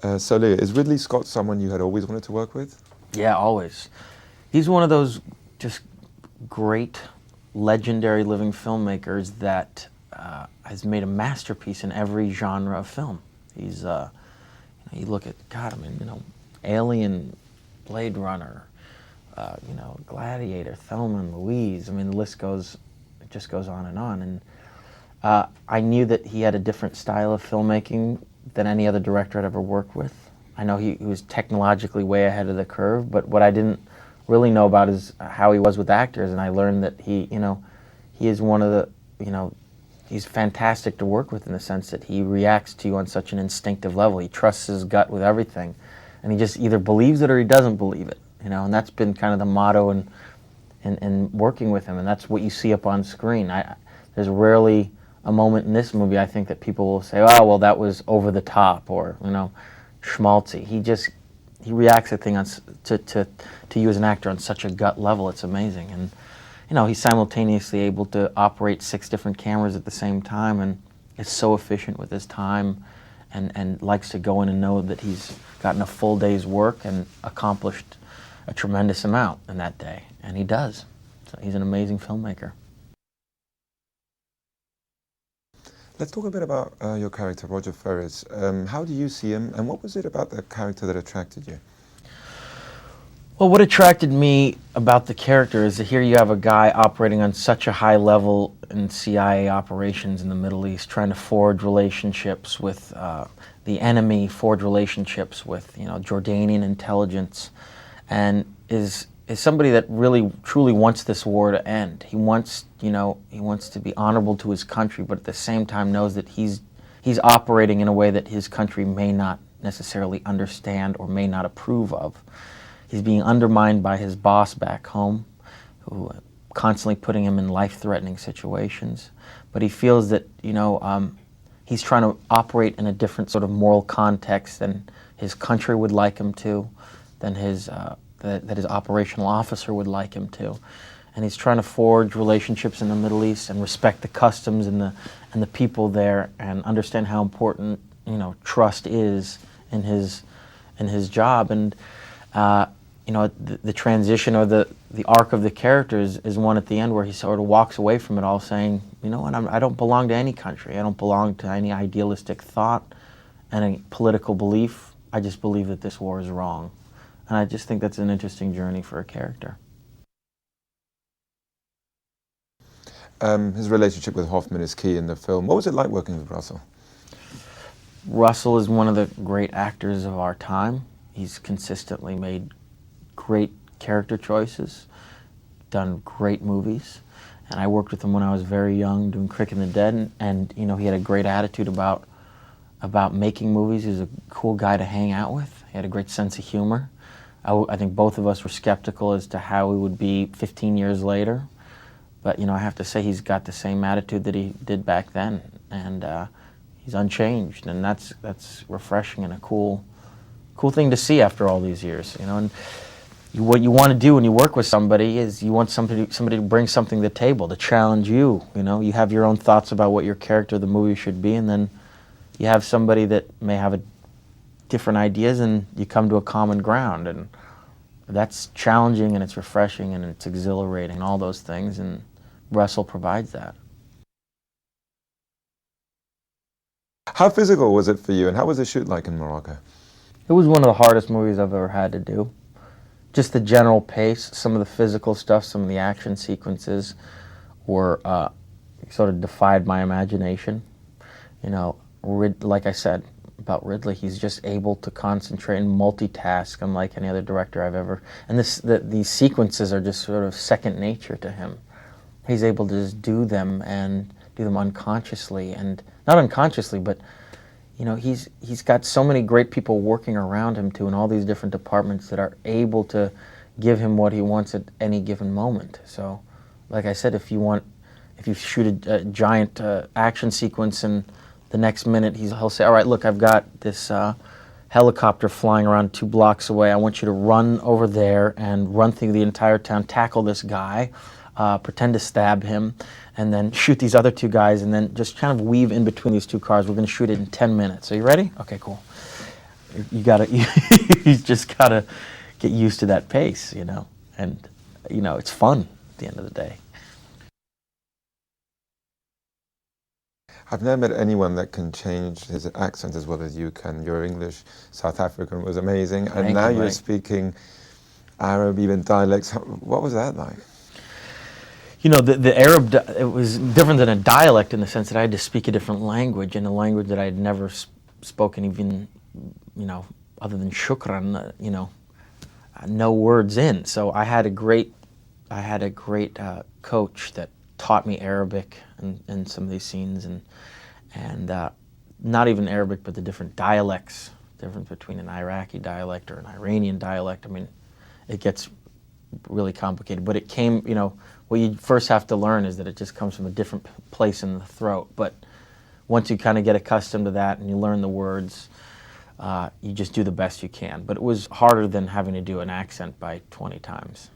So Leah, is Ridley Scott someone you had always wanted to work with? Yeah, always. He's one of those just great, legendary living filmmakers that has made a masterpiece in every genre of film. He's, you look at, God, I mean, Alien, Blade Runner, Gladiator, Thelma and Louise. I mean, the list goes, it just goes on. And I knew that he had a different style of filmmaking than any other director I'd ever worked with. I know he was technologically way ahead of the curve, but what I didn't really know about is how he was with actors, and I learned that he is one of the, he's fantastic to work with in the sense that he reacts to you on such an instinctive level. He trusts his gut with everything, and he just either believes it or he doesn't believe it, and that's been kind of the motto in working with him, and that's what you see up on screen. There's rarely a moment in this movie, I think, that people will say, oh, well, that was over the top, or, schmaltzy. He reacts to you as an actor on such a gut level. It's amazing. And, he's simultaneously able to operate 6 different cameras at the same time, and is so efficient with his time, and likes to go in and know that he's gotten a full day's work and accomplished a tremendous amount in that day. And he does. So he's an amazing filmmaker. Let's talk a bit about your character, Roger Ferris. How do you see him, and what was it about the character that attracted you? Well, what attracted me about the character is that here you have a guy operating on such a high level in CIA operations in the Middle East, trying to forge relationships with the enemy, forge relationships with Jordanian intelligence, and is somebody that really truly wants this war to end. He wants to be honorable to his country, but at the same time knows that he's operating in a way that his country may not necessarily understand or may not approve of. He's being undermined by his boss back home, who constantly putting him in life-threatening situations. But he feels that he's trying to operate in a different sort of moral context than his country would like him to, than that his operational officer would like him to. And he's trying to forge relationships in the Middle East and respect the customs and the people there, and understand how important trust is in his job. And the transition or the arc of the characters is one at the end where he sort of walks away from it all saying, I don't belong to any country. I don't belong to any idealistic thought and any political belief. I just believe that this war is wrong. And I just think that's an interesting journey for a character. His relationship with Hoffman is key in the film. What was it like working with Russell? Russell is one of the great actors of our time. He's consistently made great character choices, done great movies. And I worked with him when I was very young doing Quick and the Dead, and he had a great attitude about making movies. He was a cool guy to hang out with. He had a great sense of humor. I think both of us were skeptical as to how he would be 15 years later. But, I have to say he's got the same attitude that he did back then. And he's unchanged. And that's refreshing and a cool thing to see after all these years. And what you want to do when you work with somebody is you want somebody to bring something to the table, to challenge you. You have your own thoughts about what your character of the movie should be, and then you have somebody that may have different ideas, and you come to a common ground, and that's challenging, and it's refreshing, and it's exhilarating, all those things, and Russell provides that. How physical was it for you, and how was the shoot like in Morocco? It was one of the hardest movies I've ever had to do. Just the general pace, some of the physical stuff, some of the action sequences were sort of defied my imagination. Like I said about Ridley, he's just able to concentrate and multitask unlike any other director I've ever. And these sequences are just sort of second nature to him. He's able to just do them and do them unconsciously, and not unconsciously, but he's got so many great people working around him too in all these different departments that are able to give him what he wants at any given moment. So, like I said, if you shoot a giant action sequence and the next minute he'll say, all right, look, I've got this helicopter flying around 2 blocks away. I want you to run over there and run through the entire town, tackle this guy, pretend to stab him, and then shoot these other 2 guys, and then just kind of weave in between these 2 cars. We're going to shoot it in 10 minutes. Are you ready? Okay, cool. you gotta, you just gotta get used to that pace, you know, and you know, it's fun at the end of the day. I've never met anyone that can change his accent as well as you can. Your English, South African was amazing, and now you're speaking Arab, even dialects. What was that like? You know, the Arab, it was different than a dialect in the sense that I had to speak a different language, and a language that I had never spoken even, you know, other than shukran, you know, no words in. So I had a great coach that taught me Arabic in some of these scenes, and not even Arabic, but the different dialects, difference between an Iraqi dialect or an Iranian dialect. I mean, it gets really complicated, but it came, you know, what you first have to learn is that it just comes from a different place in the throat. But once you kind of get accustomed to that and you learn the words, you just do the best you can. But it was harder than having to do an accent by 20 times.